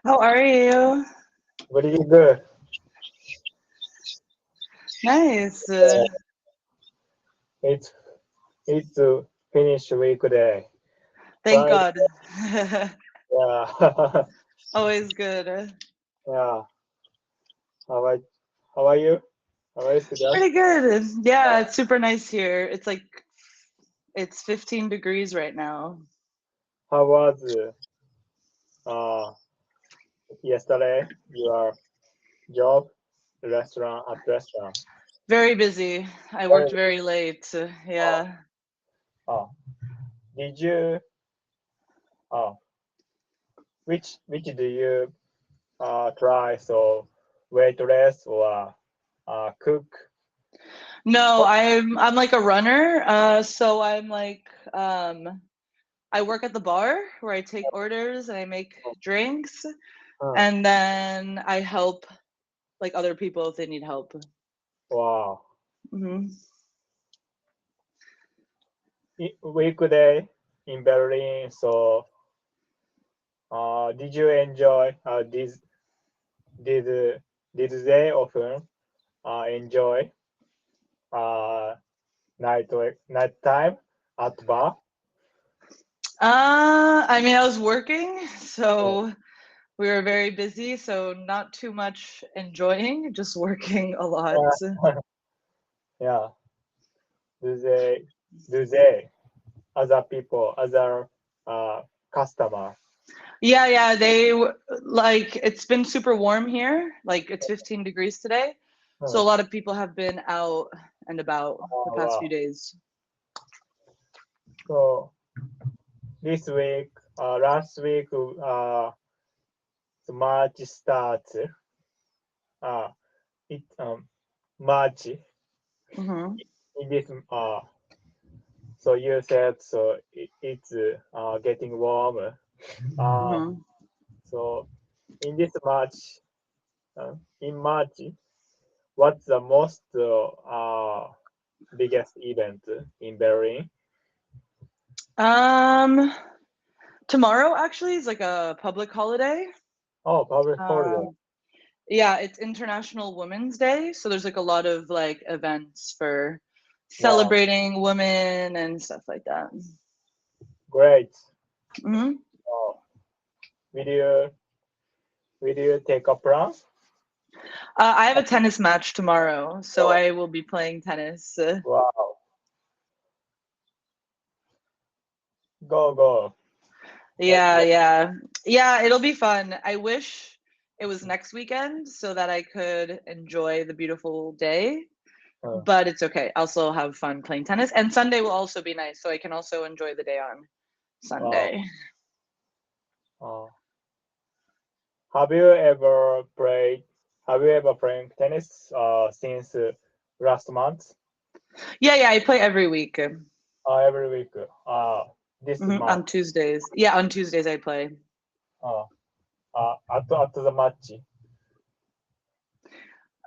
How are you? Pretty good. Nice. It's it's finish weekday. Thank Friday. God. Yeah. Always good. Yeah. How are how are you? How are you today? Pretty good. Yeah, it's super nice here. It's 15 degrees right now. How was uh yesterday your job restaurant? Very busy. I Very worked very late. oh, Yeah. oh. Did you oh which do you try so waitress or cook? No, Oh, I'm like a runner. So I work at the bar where I take orders and I make drinks, oh, and then I help like other people if they need help. wow. Hmm. Weekday in Berlin. So, did you enjoy did did they often enjoy uh night time at bar? I mean, I was working, Oh, so we were very busy, so not too much enjoying, just working a lot. yeah, yeah. Do they other people other uh customer? Yeah, yeah, like it's been super warm here. Like it's 15 degrees today. So a Hmm. lot of people have been out and about the past few Wow. days. So this week, last week, the March starts. Uh, it March Hmm. in this so you said so it's getting warmer. Uh, Hmm. so in this March, in March, what's the most biggest event in Berlin? Um, Tomorrow actually is like a public holiday. Oh, public holiday. Um, yeah, it's International Women's Day, so there's like a lot of like events for Wow, celebrating women and stuff like that. great. Hmm. Oh, will you will you take a plan? I have a tennis match tomorrow, so Oh, I will be playing tennis. wow, go go. Let's Yeah, go. yeah, yeah. It'll be fun. I wish it was next weekend so that I could enjoy the beautiful day, Uh, but it's okay. I'll still have fun playing tennis, and Sunday will also be nice, so I can also enjoy the day on wow. Sunday. Uh, have you ever played? Have you ever played tennis since last month? Yeah, yeah. I play every week. Every week. This month. On Tuesdays. Yeah, on Tuesdays I play. Uh, at the match.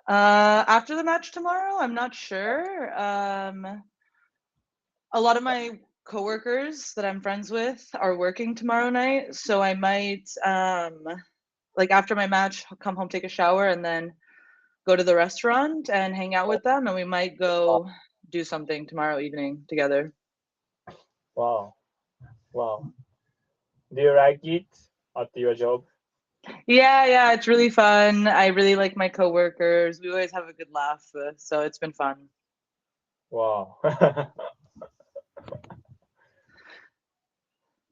After the match tomorrow, I'm not sure. A lot of my coworkers that I'm friends with are working tomorrow night, so I might like after my match come home, take a shower, and then go to the restaurant and hang out with them, and we might Uh, go do something tomorrow evening together. wow, wow. Do you like it at your job? Yeah, yeah, it's really fun. I really like my coworkers. We always have a good laugh, so it's been fun. Wow.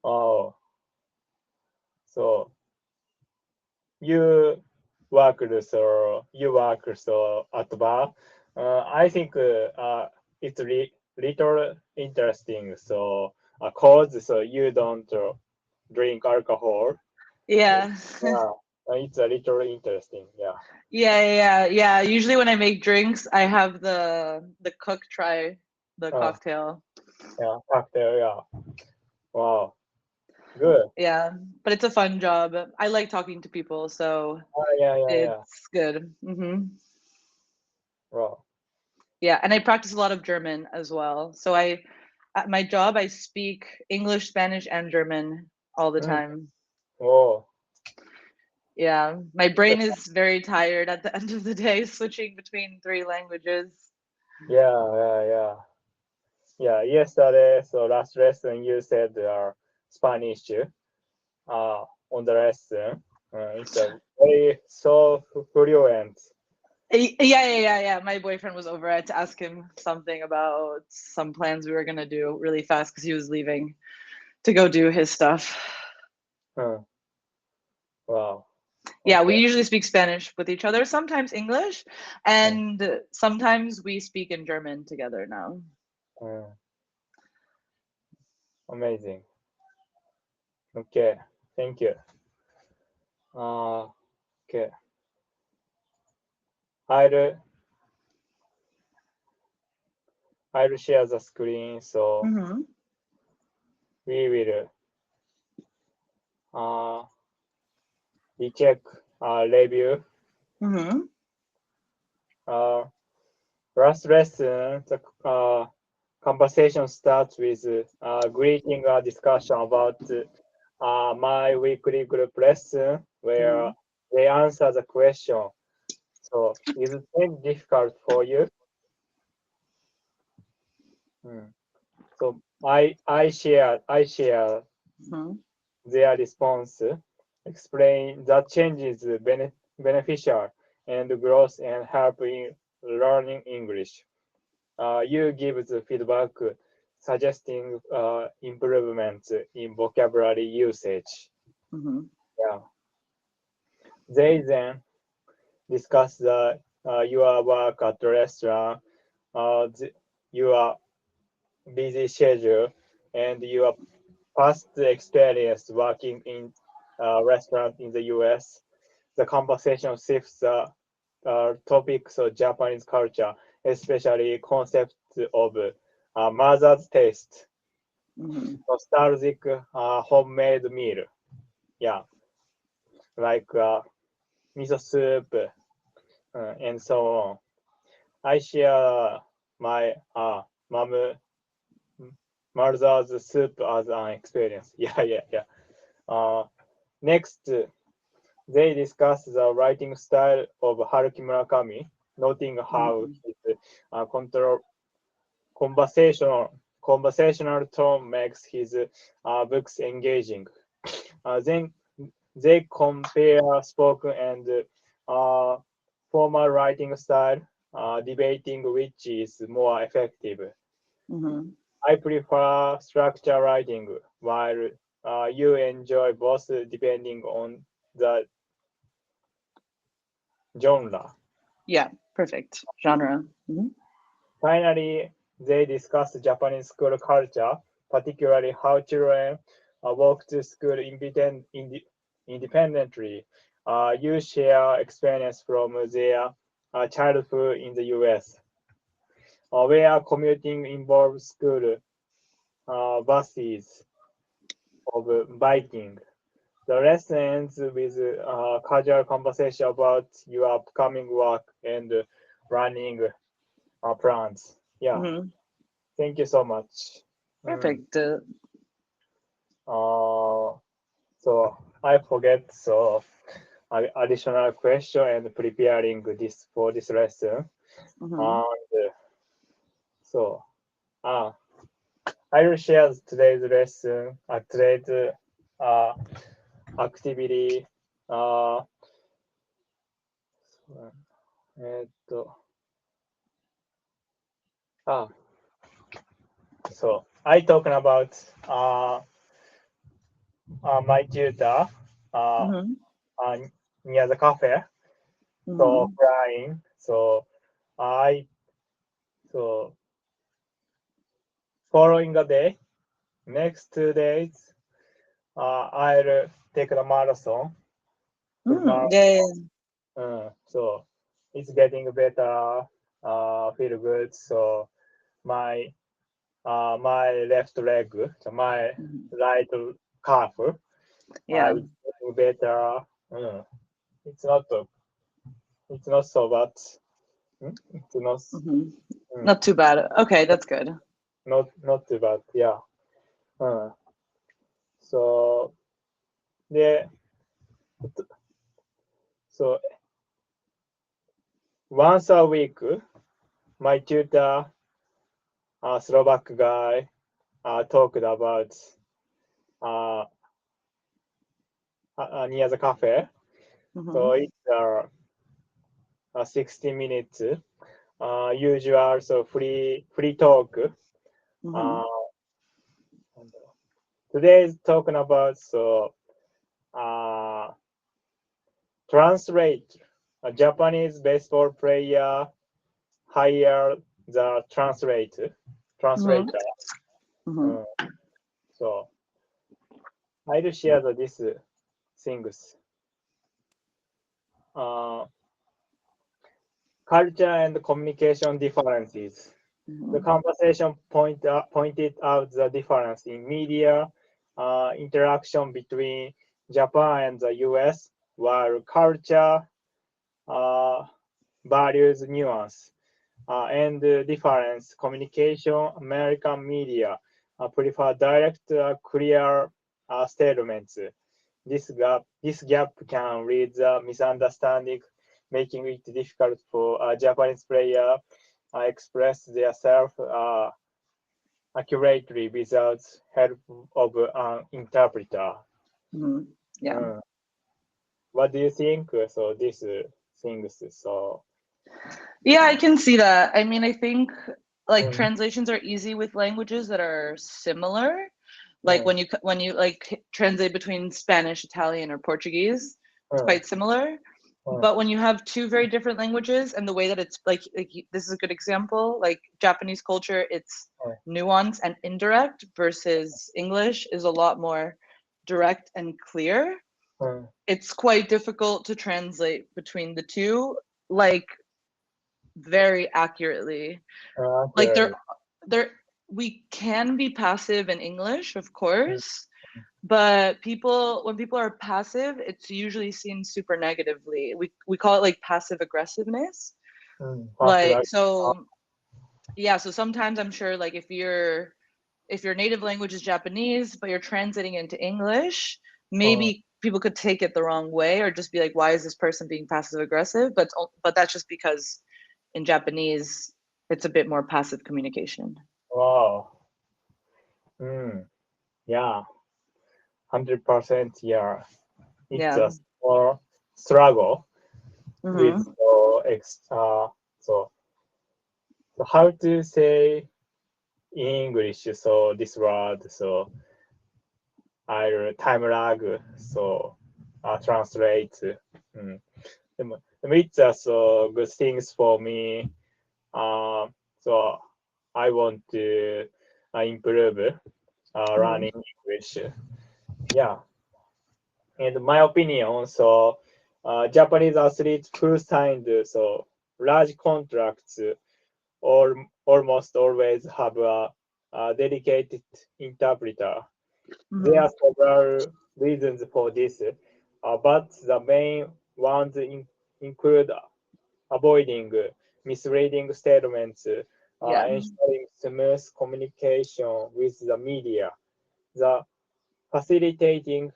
Oh, so you you work so at bar. I think it's little interesting. So cause so you don't drink alcohol. Yeah. Yeah, it's a little interesting. Yeah. Yeah, yeah, yeah. Usually when I make drinks, I have the cook try the Uh, cocktail. yeah. Cocktail. Yeah. Wow. Good. Yeah, but it's a fun job. I like talking to people, so Yeah. Yeah. Yeah. it's good. Wow. Yeah, and I practice a lot of German as well. So at my job, I speak English, Spanish, and German all the Mm. time. Oh. Yeah, my brain is very tired at the end of the day, switching between three languages. Yeah. Yeah, yesterday, so last lesson you said Spanish on the lesson. It's a very so fluent. Yeah. My boyfriend was over. I had to ask him something about some plans we were gonna do really fast because he was leaving to go do his stuff. Wow. Yeah, we Okay. usually speak Spanish with each other, sometimes English, and sometimes we speak in German together now. Amazing. Okay. Thank you. Okay. I'll I'll share the screen so Mm-hmm. we will we check review. Mm-hmm. Last lesson, the conversation starts with greeting a discussion about my weekly group lesson where Mm-hmm. they answer the question. So is it very difficult for you? Hmm. So I share Mm-hmm. their response, explain that change is beneficial and growth and help in learning English. You give the feedback suggesting improvements in vocabulary usage. Mm-hmm. Yeah. They then discuss your work at the restaurant, your busy schedule, and your past experience working in a restaurant in the US. The conversation shifts the topics of Japanese culture, especially concepts of mother's taste, Mm-hmm. nostalgic homemade meal. Yeah, like miso soup and so on. I share my mother's soup as an experience. Yeah. Uh, Next, they discuss the writing style of Haruki Murakami, noting how Mm-hmm. his conversational tone makes his books engaging. Then they compare spoken and uh, formal writing style, debating which is more effective. Mm-hmm. I prefer structure writing, while you enjoy both depending on the genre. Yeah, perfect. Genre. Mm-hmm. Finally, they discuss Japanese school culture, particularly how children walk to school independently. You share experience from their childhood in the US, where commuting involves school buses of biking. The lesson ends with casual conversation about your upcoming work and running plans. Yeah, Mm-hmm. thank you so much. Mm. Perfect. So I forget additional question and preparing this for this lesson. Mm-hmm. And so uh, I will share today's lesson, today's uh, activity. Uh, えーっと、あ、so I talking about my tutor uh, Mm-hmm. uh, near the cafe. So Mm-hmm. crying. I so following the day, next 2 days, I'll take the marathon. Full Mm, yeah, yeah, marathon. So it's getting better. Feel good. So my my left leg, so my yeah. Mhm. right calf, Yeah. it's getting better. It's not it's not so bad. It's not Hmm. mm, Not too bad. Okay, that's good. not too bad. Yeah. Uh, so the So once a week, my tutor, a Slovak guy, talked about uh, near the cafe. So Mhm. it's 60 minutes usual, so free talk. Uh, Mhm. today is talking about uh, translate a Japanese baseball player hire the Mhm. translator. Mhm. Uh, so I'll share these things. Uh, culture and communication differences. The Mhm. conversation pointed out the difference in media interaction between Japan and the US, while culture values nuance and difference. Communication, American media prefer direct, clear statements. This gap can lead to misunderstanding, making it difficult for a Japanese player express themselves accurately without help of an interpreter. Mhm. Yeah. Mm. What do you think? So these things. So Yeah, I can see that. I mean, I think like mm, translations are easy with languages that are similar. Like mm, when you like translate between Spanish, Italian, or Portuguese, it's mm, quite similar. mm, But when you have two very different languages and the way that it's this is a good example, like Japanese culture, it's mm, nuance and indirect versus English is a lot more direct and clear. mm. It's quite difficult to translate between the two, like very accurately. Like Okay. there we can be passive in English, of Mm, course, but people when people are passive, it's usually seen super negatively. We call it like passive aggressiveness. Passive Like aggressive. so yeah, so sometimes I'm sure like if your native language is Japanese but you're translating into English, Mm, maybe people could take it the wrong way or just be like, why is this person being passive aggressive? But that's just because in Japanese it's a bit more passive communication. wow. Mm, yeah. 100%. Yeah. It's Yeah. a more struggle with Mm-hmm. so so how to say in English so this word so I'll time lag so translate でもit's so good things for me so I want to improve Mm-hmm. learning English yeah and my opinion so Japanese athletes who signed so large contracts almost always have a dedicated interpreter. There Mm-hmm. are several reasons for this, but the main ones include avoiding misleading statements, Yeah. ensuring smooth communication with the media, the facilitating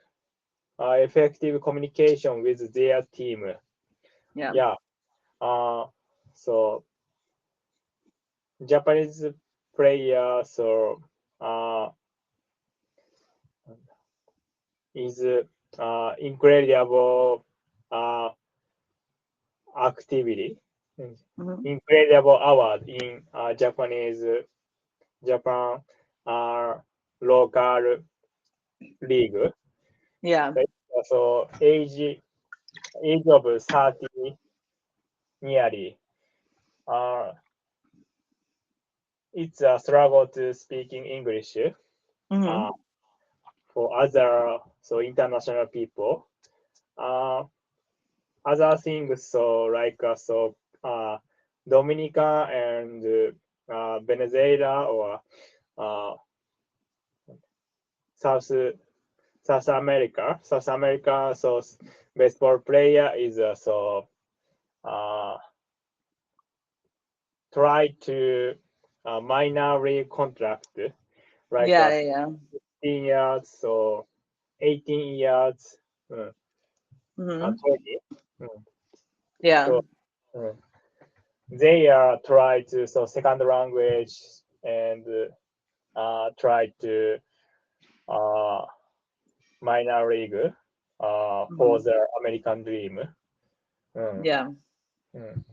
effective communication with their team. Yeah. Yeah, uh, so Japanese player so is incredible uh, activity, Mm-hmm. incredible award in Japan uh, local league. Yeah. So age of 30 nearly. Uh, it's a struggle to speaking English Mm-hmm. uh, for other so international people. Uh, other things so like Dominica and Venezuela or uh, South South America so baseball player is uh, try to minor league contract like Yeah. Yeah. Yeah. 15 years so 18 years Mm-hmm. 20 Yeah. So they try to second language and try to uh, minor league for Mhm. the American dream. Yeah. Mm.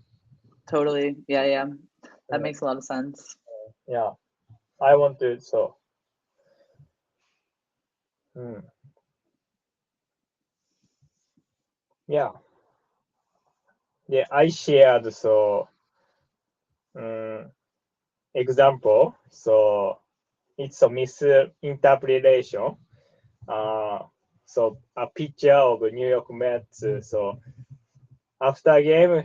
Totally. Yeah. Yeah. That Yeah, makes a lot of sense. yeah. I want to mm. Yeah. Yeah, I shared um, example. So it's a misinterpretation. Uh, so a picture of New York Mets. So after game,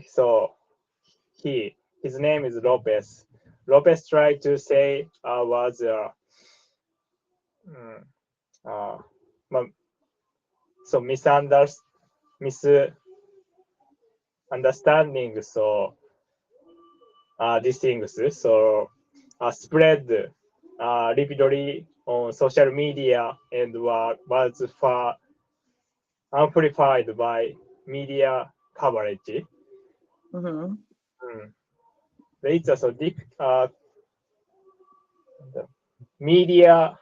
his name is Lopez. Lopez tried to say was mm, uh, ma- so misunderstanding. So these things. So spread rapidly on social media and was far amplified by media coverage. Hmm. Mm. It's also media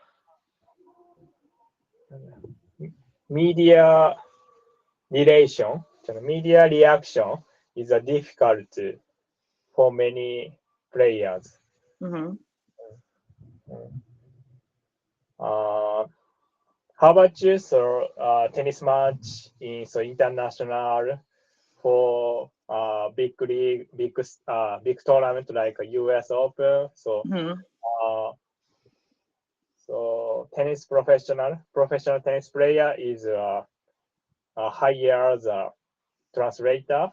media relation, media reaction is a difficult for many players. Hmm. Uh, how about you? So tennis match in international for big tournament like a U.S. Open. Hmm. Uh, tennis professional tennis player is hire the translator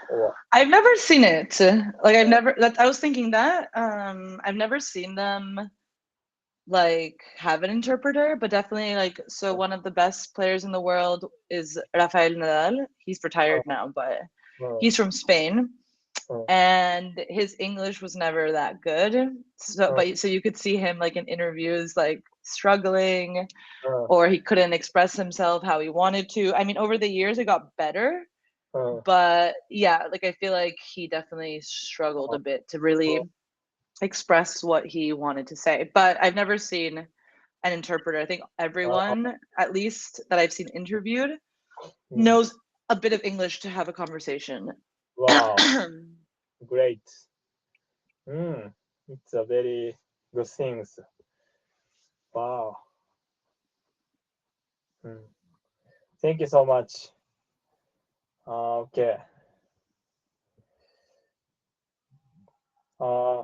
or I've never seen it. Like I've never that I was thinking that. I've never seen them like have an interpreter, but definitely like so one of the best players in the world is Rafael Nadal. He's retired uh, now, but uh, he's from Spain uh, and his English was never that good. So uh, but so you could see him like in interviews like struggling uh, or he couldn't express himself how he wanted to. I mean, over the years it got better, uh, but yeah, like I feel like he definitely struggled a bit to really express what he wanted to say. But I've never seen an interpreter. I think uh, everyone, at least that I've seen interviewed, mm. knows a bit of English to have a conversation. Wow, great. Mm. It's a very good thing. Wow. Mm. Thank you so much. Okay. Uh,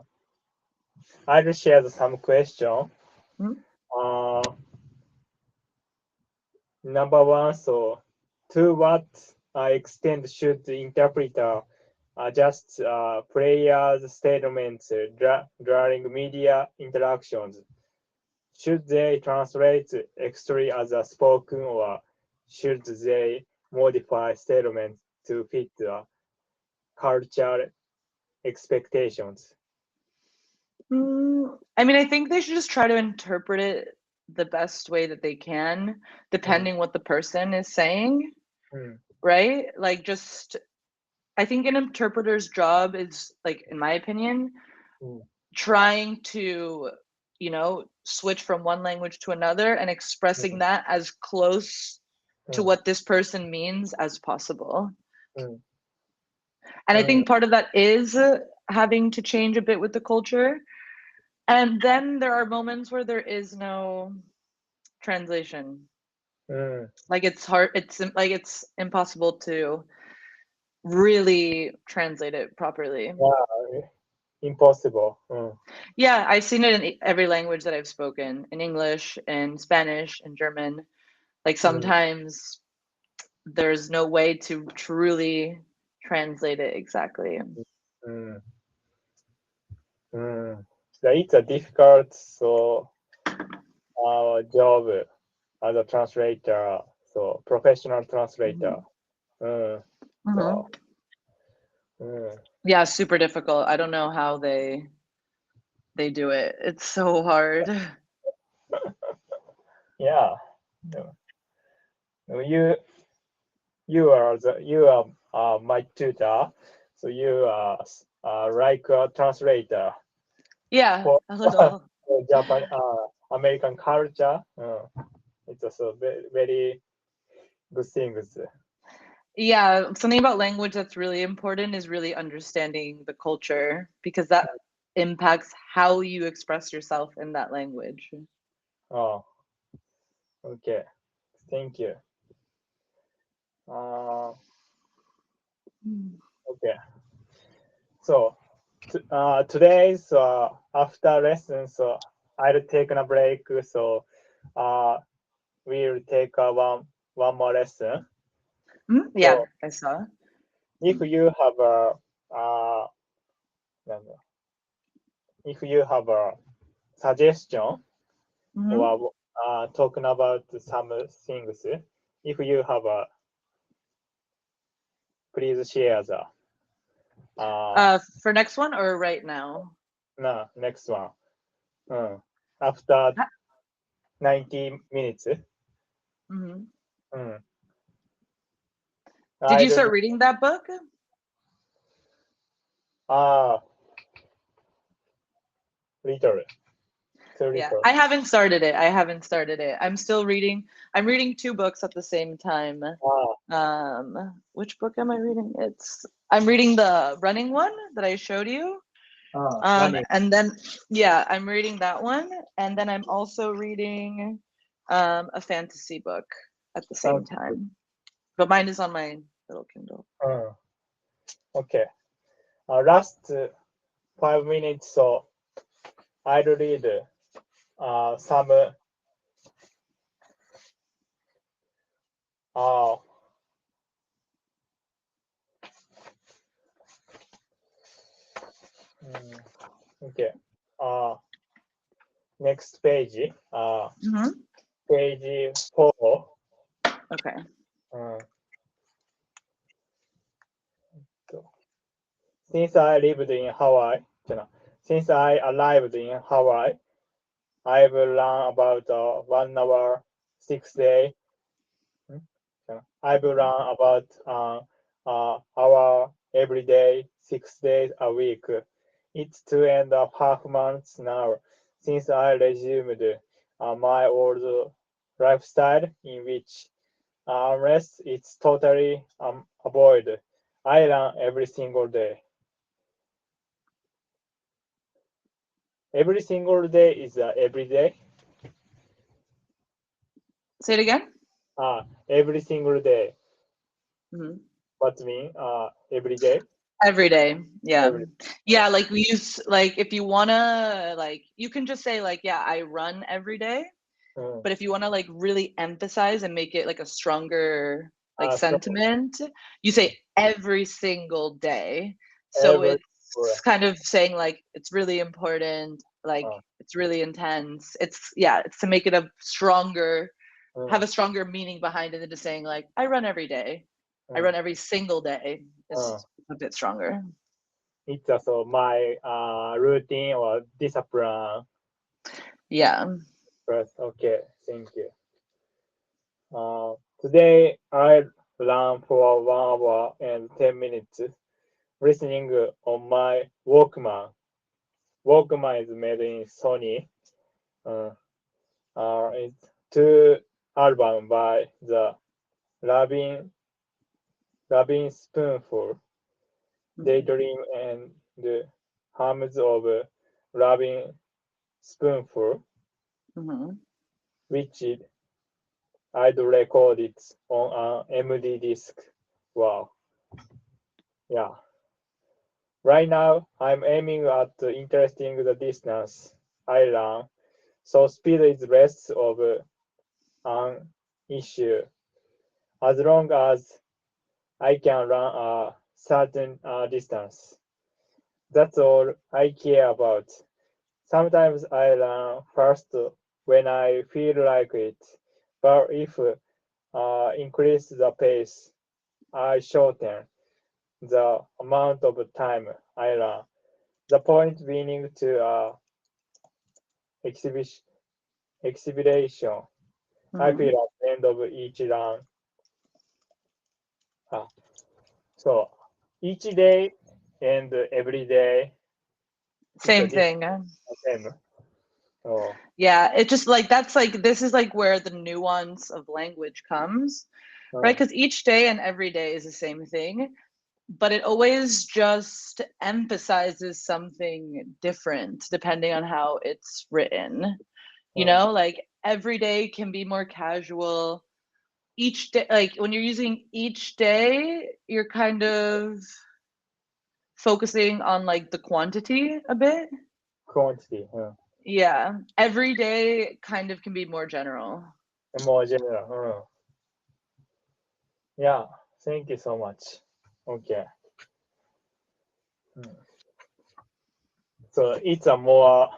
I'll share some question. Uh, Number one, to what extent should the interpreter adjust players' statements during media interactions? Should they translate extra as a spoken, or should they modify statements to fit the cultural expectations? I mean, I think they should just try to interpret it the best way that they can, Mm, depending what the person is saying, mm, right? Like, just I think an interpreter's job is, like, in my opinion, mm, trying to, switch from one language to another and expressing mm, that as close to mm, what this person means as possible. mm, And I mm, think part of that is having to change a bit with the culture. And then there are moments where there is no translation. mm. Like it's hard, it's impossible to really translate it properly. Yeah, impossible. Mm, Yeah, I've seen it in every language that I've spoken, in English, in Spanish, in German. Like mm, sometimes there's no way to truly translate it exactly. mm, mm. It's a difficult job as a translator, professional translator. Mhm. Mm, Mhm. wow. Mm, Yeah, super difficult. I don't know how they do it. It's so hard. yeah. No, no, you are my tutor. So you are like a translator Yeah, for, a little. for Japan, American culture. It's also very good things. Yeah, something about language that's really important is really understanding the culture because that impacts how you express yourself in that language. Oh, okay. Thank you. Okay. So today, so after lesson, so I'll take a break. So uh, we'll take one more lesson. Yeah, So I saw. if you have uh, なんだ if you have a suggestion Mhm. or talking about some things, if you have please share the For next one or right now? next one. After Ha- 90 minutes. mhm. Mm. Did I you don't start reading that book? little. So Yeah, little. I haven't started it. I haven't started it. I'm still reading. I'm reading two books at the same time. Which book am I reading? I'm reading the running one that I showed you. Running. And then yeah, I'm reading that one, and then I'm also reading a fantasy book at the same time. But mine is on my little Kindle. Okay. Last 5 minutes, so I'll read some okay. Next page. Page 4. Okay. Since I lived in Hawaii, since I arrived in Hawaii, I've learned about 1 hour 6 day. I've learned about our every day 6 days a week. It's 2.5 months now since I resumed my old lifestyle in which unless it's totally avoid, I run every single day. Every single day is every day. Say it again. Every single day. Mhm. What mean? Every day. Every day. Yeah. Every. Yeah, like we use like if you wanna like you can just say like, yeah, I run every day. But if you want to like really emphasize and make it like a stronger like So sentiment, you say every single day. So every. it's kind of saying like it's really important, like it's really intense. It's to make it a stronger, have a stronger meaning behind it than just saying like I run every day. I run every single day is a bit stronger. It's also my routine or discipline. Yeah. First, okay, thank you. Today I ran for 1 hour and 10 minutes, listening on my Walkman. Walkman is made in Sony. Uh, it's two album by the Robin Spoonful, Daydream and the Hums of Robin Spoonful, which I'd record it on an MD disc. Wow. Yeah. Right now, I'm aiming at interesting the distance I run, so speed is less of an issue. As long as I can run a certain distance. That's all I care about. Sometimes I run fast when I feel like it, but if increase the pace, I shorten the amount of time I run. The point being to exhibition. I feel at the end of each run. So each day and every day. Same thing. Same. Oh. Yeah, it just like that's like this is like where the nuance of language comes, right? Because each day and every day is the same thing, but it always just emphasizes something different depending on how it's written. You know, like every day can be more casual. Each day, like when you're using each day, you're kind of focusing on like the quantity a bit. Quantity. Yeah, every day kind of can be more general. More general. Yeah, thank you so much. Okay. So it's a more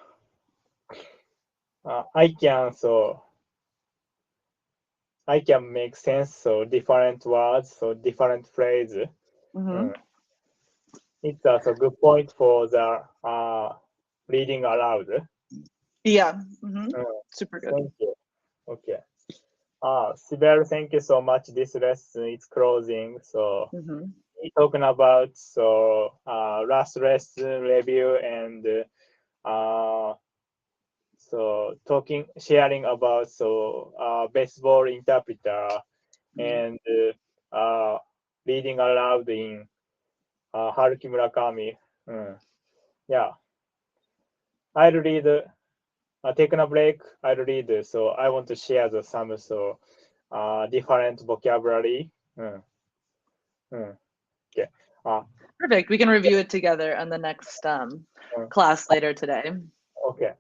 I can make sense so different words so different phrases. Mm-hmm. It's a good point for the reading aloud. Yeah. Mm-hmm. Super good. Thank you. Okay. Sibel, thank you so much. This lesson is closing. So Mm-hmm. we talking about so last lesson review and so sharing about so baseball interpreter and reading aloud in Haruki Murakami. Yeah, I'll read. Taking a break, I'll read. So I want to share some so different vocabulary. Okay. Perfect. We can review it together on the next class later today. Okay.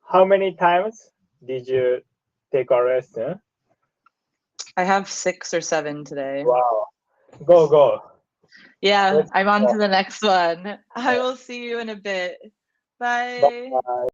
How many times did you take a lesson? I have 6 or 7 today. Wow. Go. Yeah, Let's I'm on go. to the next one. I will see you in a bit. Bye. Bye.